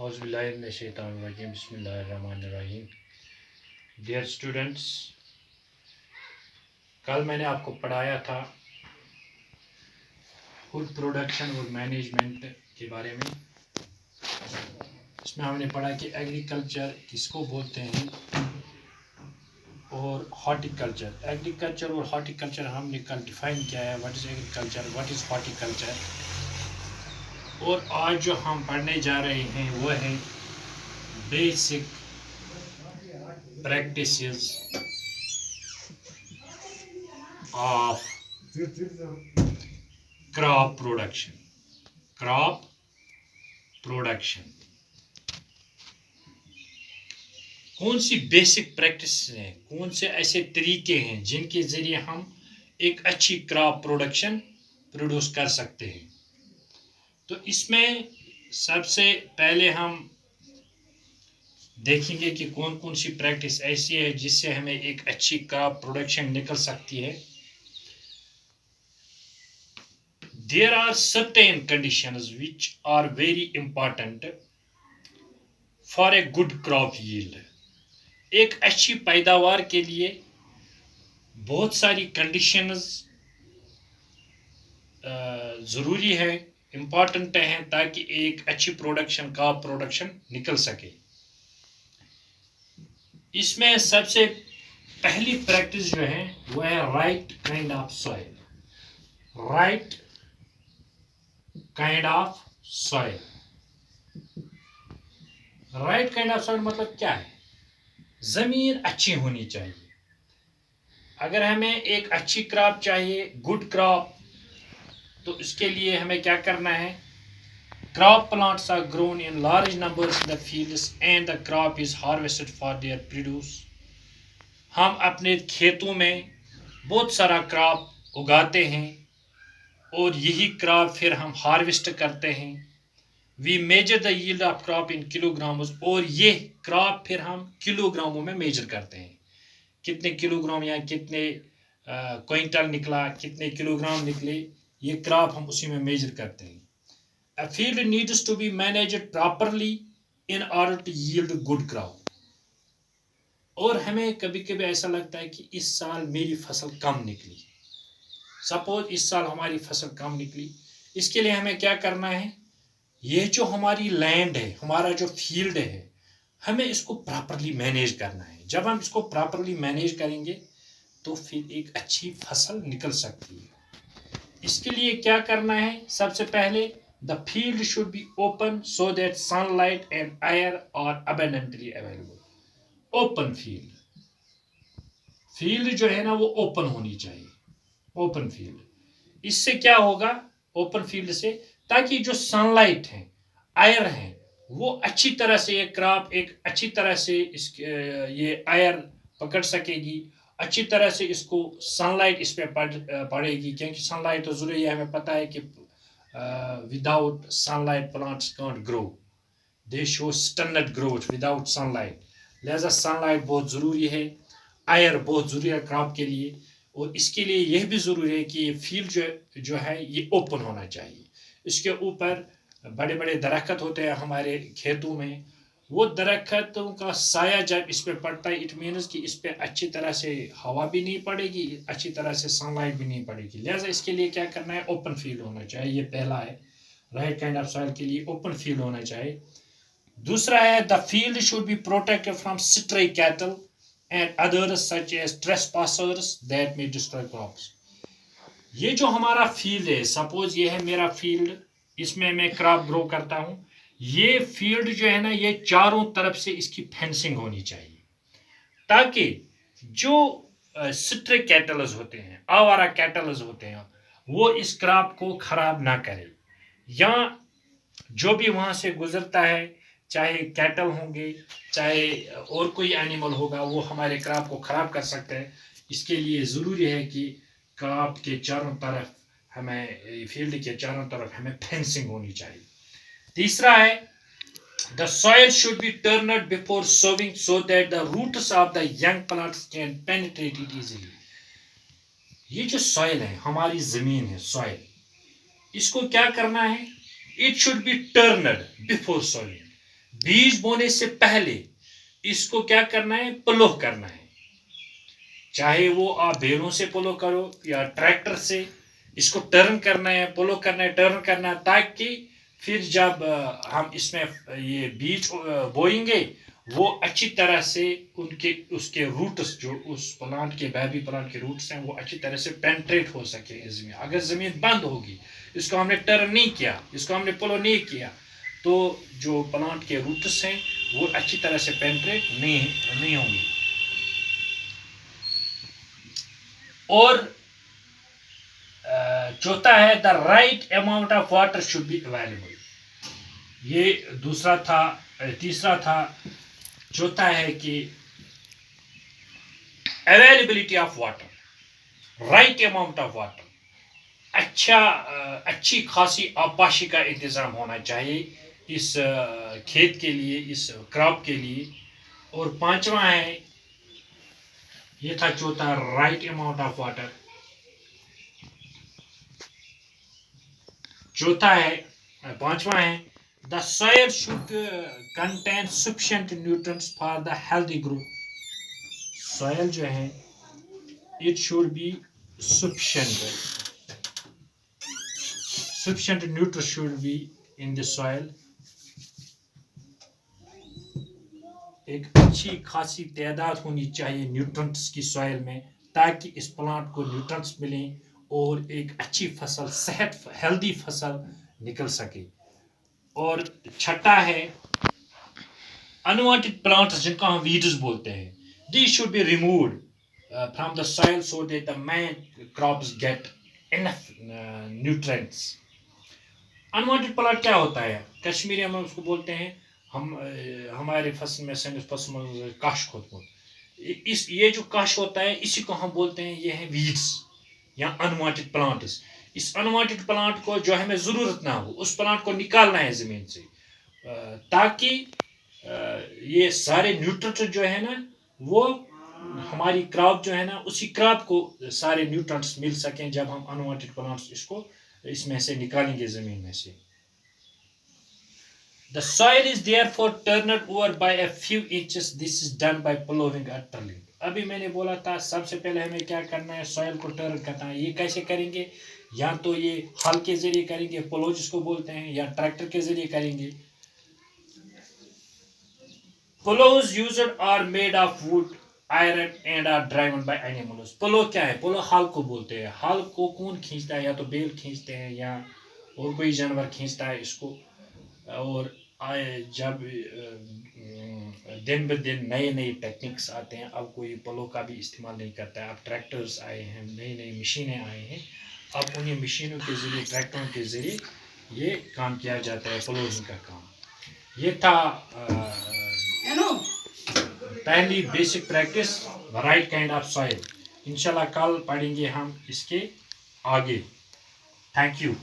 اعوذ باللہ من الشیطان الرجیم بسم اللہ الرحمن الرحیم. ڈیئر اسٹوڈنٹس، کل میں نے آپ کو پڑھایا تھا فوڈ پروڈکشن اور مینجمنٹ کے بارے میں. اس میں ہم نے پڑھا کہ ایگریکلچر کس کو بولتے ہیں اور ہارٹیکلچر. ایگریکلچر اور ہارٹیکلچر ہم نے کل ڈیفائن کیا ہے. What is agriculture, what is horticulture. اور آج جو ہم پڑھنے جا رہے ہیں وہ ہے basic practices of crop production. Crop production کون سی بیسک پریکٹس ہیں، کون سے ایسے طریقے ہیں جن کے ذریعے ہم ایک اچھی کراپ پروڈکشن پروڈیوس کر سکتے ہیں. تو اس میں سب سے پہلے ہم دیکھیں گے کہ کون کون سی پریکٹس ایسی ہے جس سے ہمیں ایک اچھی کراپ پروڈکشن نکل سکتی ہے. There are certain conditions which are very important for a good crop yield. ایک اچھی پیداوار کے لیے بہت ساری کنڈیشنز ضروری ہے، امپورٹنٹ ہیں تاکہ ایک اچھی پروڈکشن کراپ پروڈکشن نکل سکے. اس میں سب سے پہلی پریکٹس جو ہے وہ ہے right kind of soil. Right kind of soil. Right kind of soil مطلب کیا ہے؟ زمین اچھی ہونی چاہیے. اگر ہمیں ایک اچھی کراپ چاہیے، گڈ کراپ، تو اس کے لیے ہمیں کیا کرنا ہے؟ crop plants are grown in large numbers in the fields and the crop is harvested for their produce. ہم اپنے کھیتوں میں بہت سارا کراپ اگاتے ہیں اور یہی کراپ پھر ہم ہارویسٹ کرتے ہیں. We measure the yield of crop in kilograms, اور یہ کراپ پھر ہم کلو گراموں میں میجر کرتے ہیں. کتنے کلو گرام یا کتنے کوئنٹل نکلا، کتنے کلو گرام نکلے، یہ کراپ ہم اسی میں میجر کرتے ہیں. A field needs to be managed properly in order to yield good crop. اور ہمیں کبھی کبھی ایسا لگتا ہے کہ اس سال میری فصل کم نکلی. سپوز اس سال ہماری فصل کم نکلی، اس کے لیے ہمیں کیا کرنا ہے؟ یہ جو ہماری لینڈ ہے، ہمارا جو فیلڈ ہے، ہمیں اس کو پراپرلی مینیج کرنا ہے. جب ہم اس کو پراپرلی مینیج کریں گے تو پھر ایک اچھی فصل نکل سکتی ہے. اس کے لیے کیا کرنا ہے؟ سب سے پہلے the field should be open so that sunlight and air are abundantly available. Open field. Field جو ہے نا وہ اوپن ہونی چاہیے. Open field. اس سے کیا ہوگا؟ اوپن فیلڈ سے تاکہ جو سن لائٹ ہے، ایئر ہے، وہ اچھی طرح سے یہ کراپ ایک اچھی طرح سے یہ ایئر پکڑ سکے گی، اچھی طرح سے اس کو سن لائٹ اس پہ پڑے گی. کیونکہ سن لائٹ تو ضروری ہے، ہمیں پتہ ہے کہ without sunlight plants can't grow. They show stagnant growth without sunlight. لہذا سن لائٹ بہت ضروری ہے، ایئر بہت ضروری ہے کراپ کے لیے. اور اس کے لیے یہ بھی ضروری ہے کہ یہ فیلڈ جو ہے یہ اوپن ہونا چاہیے. اس کے اوپر بڑے بڑے درخت ہوتے ہیں ہمارے کھیتوں میں، وہ درختوں کا سایہ جب اس پہ پڑتا ہے اٹ مینز کہ اس پہ اچھی طرح سے ہوا بھی نہیں پڑے گی، اچھی طرح سے سن لائٹ بھی نہیں پڑے گی. لہٰذا اس کے لیے کیا کرنا ہے؟ اوپن فیلڈ ہونا چاہیے. یہ پہلا ہے، رائٹ کائنڈ آف سوئل کے لیے اوپن فیلڈ ہونا چاہیے. دوسرا ہے the field should be protected from stray cattle and others such as trespassers that may destroy crops. یہ جو ہمارا فیلڈ ہے، سپوز یہ ہے میرا فیلڈ، اس میں میں کراپ گرو کرتا ہوں. یہ فیلڈ جو ہے نا یہ چاروں طرف سے اس کی فینسنگ ہونی چاہیے تاکہ جو سٹرے کیٹلز ہوتے ہیں، آوارہ کیٹلز ہوتے ہیں، وہ اس کراپ کو خراب نہ کرے. یا جو بھی وہاں سے گزرتا ہے، چاہے کیٹل ہوں گے چاہے اور کوئی اینیمل ہوگا، وہ ہمارے کراپ کو خراب کر سکتے ہیں. اس کے لیے ضروری ہے کہ کراپ کے چاروں طرف ہمیں، فیلڈ کے چاروں طرف ہمیں فینسنگ ہونی چاہیے. تیسرا ہے the soil should be turned before sowing so that the roots of the young plants can penetrate it easily. یہ جو سوئل ہے، ہماری زمین ہے، سوئل، اس کو کیا کرنا ہے؟ it should be turned before sowing. بیج بونے سے پہلے اس کو کیا کرنا ہے؟ پلو کرنا ہے. چاہے وہ آپ بیلوں سے پلو کرو یا ٹریکٹر سے، اس کو ٹرن کرنا ہے، پلو کرنا ہے، ٹرن کرنا ہے، تاکہ پھر جب ہم اس میں یہ بیج بوئیں گے وہ اچھی طرح سے اس کے روٹس جو اس پلانٹ کے بیبی پلانٹ کے روٹس ہیں وہ اچھی طرح سے پینٹریٹ ہو سکے زمین. اگر زمین بند ہوگی، اس کو ہم نے ٹرن نہیں کیا، اس کو ہم نے پلو نہیں کیا، تو جو پلانٹ کے روٹس ہیں وہ اچھی طرح سے پینٹریٹ نہیں ہوں گے. اور چوتھا ہے the right amount of water should be available. یہ دوسرا تھا. تیسرا تھا. چوتھا ہے کہ availability of water, right amount of water, اچھی خاصی آبپاشی کا انتظام ہونا چاہیے اس کھیت کے لیے، اس کراپ کے لیے. اور پانچواں ہے، یہ تھا چوتھا، رائٹ اماؤنٹ آف واٹر. چوتھا ہے، پانچواں ہے the soil should contain sufficient nutrients for the healthy growth. Soil جو ہے it should be sufficient nutrients should be in the soil. ایک اچھی خاصی تعداد ہونی چاہیے نیوٹرنٹس کی سوائل میں، تاکہ اس پلانٹ کو نیوٹرنٹس ملیں اور ایک اچھی فصل، صحت ہیلدی فصل نکل سکے. اور چھٹا ہے unwanted plants جن کو ہم ویڈز بولتے ہیں. These should be removed from the soil so that the main crops get enough nutrients. Unwanted plant کیا ہوتا ہے؟ کشمیری میں اس کو بولتے ہیں، ہمارے فصل میں، سینس فصل میں کاش کھوتمت. یہ جو کاش ہوتا ہے اسی کو ہم بولتے ہیں یہ ہے ویڈس یا انوانٹیڈ پلانٹس. اس انوانٹیڈ پلانٹ کو جو ہمیں ضرورت نہ ہو اس پلانٹ کو نکالنا ہے زمین سے، تاکہ یہ سارے نیوٹرنٹ جو ہے نا وہ ہماری کراپ جو ہے نا اسی کراپ کو سارے نیوٹرنٹس مل سکیں جب ہم انوانٹیڈ پلانٹس اس میں سے نکالیں گے زمین میں سے. The soil is therefore turned over by a few inches. This is done by plowing or tilling. ابھی میں نے بولا تھا سب سے پہلے ہمیں کیا کرنا ہے؟ سوئل کو ٹرن کرنا ہے. یہ کیسے کریں گے؟ یا تو یہ ہل کے ذریعے کریں گے، پلو جس کو بولتے ہیں، یا ٹریکٹر کے ذریعے کریں گے. Plows used are made of wood, iron and are driven by animals. پلو کیا ہے؟ پلو ہل کو بولتے ہیں. ہل کو کون کھینچتا ہے؟ یا تو بیل کھینچتے ہیں یا اور کوئی جانور کھینچتا ہے اس کو. اور جب دن بدن نئے ٹیکنیکس آتے ہیں، اب کوئی پلو کا بھی استعمال نہیں کرتا ہے. اب ٹریکٹرز آئے ہیں، نئی مشینیں آئے ہیں. اب انہیں مشینوں کے ذریعے، ٹریکٹروں کے ذریعے یہ کام کیا جاتا ہے، پلوئنگ کا کام. یہ تھا پہلی basic practice, right kind of soil. انشاءاللہ کل پڑھیں گے ہم اس کے آگے. Thank you.